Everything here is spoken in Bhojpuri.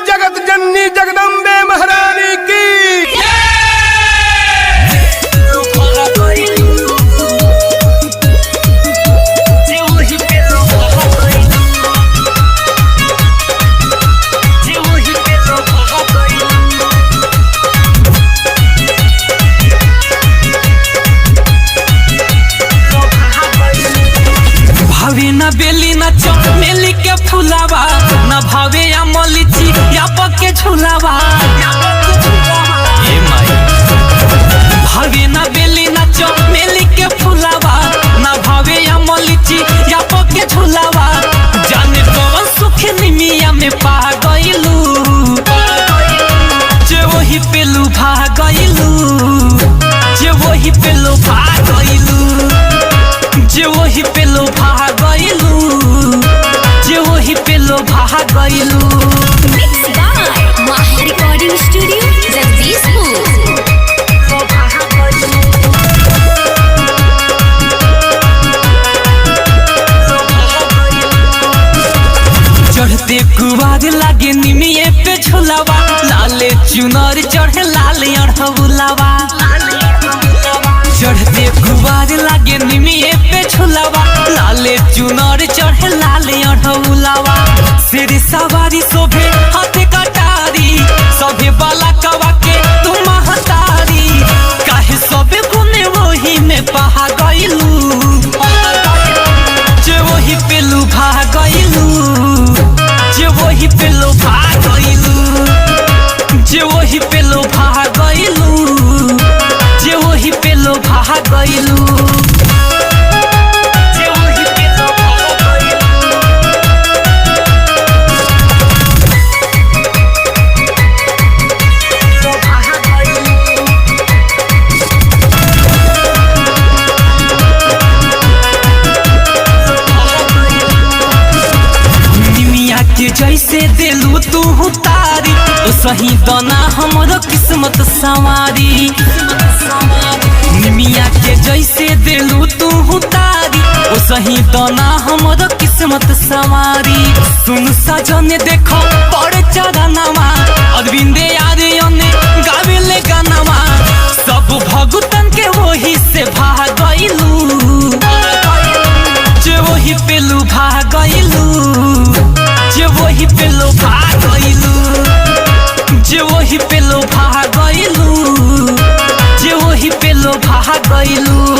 जगत जननी जगदम्बे महारानी की। न बेली न चमेली के फुलावा न भावे या मलिची या पके झुलावा भावे न बेली न चमेली के फुलावा न भावे या मलिची या पके झुलावा जाने कौन सुख निमिया में पा गइलू जे वही पेलू भा गइलू जे वही पेलू भा गइलू जे वही पेलो भा गइलू जे वही पेलो भा गइलू। Mixed by Maha Recording Studio, Jagdishpur। चढ़ते कुवाद लागे निमिये पे झुलावा लाले चुनर चढ़े लाल अड़हुलावा चढ़ते कुवाद लागे निमिये पे झुलावा लाले चुनर चढ़े लाल अड़हुलावा सिर सवारी शोभे हाथे कटारी सभे बाला कवा के तुम हतारी काहे सबे गुने वही में पहा गइलू जे वही पेलू भा गइलू जे वही पेलो भा गइलू जे वही पेलो भा गइलू जे वही पेलो भा गइलू। जैसे दिलू तू तारी तो सही दाना हमरो किस्मत संवारी निमिया के जैसे दिलू तू तारी तो सही दाना हमरो किस्मत संवारी सुन सजन देखो बड़े चढ़नवा अरविंद आर्यने गावेले गानवा सब भगतन के वही से भा गइलू जे वही पेलू भा गइलू जे वही पेलो भा गइलू जे वही पेलो भा गइलू जे वही पेलो भा गइलू।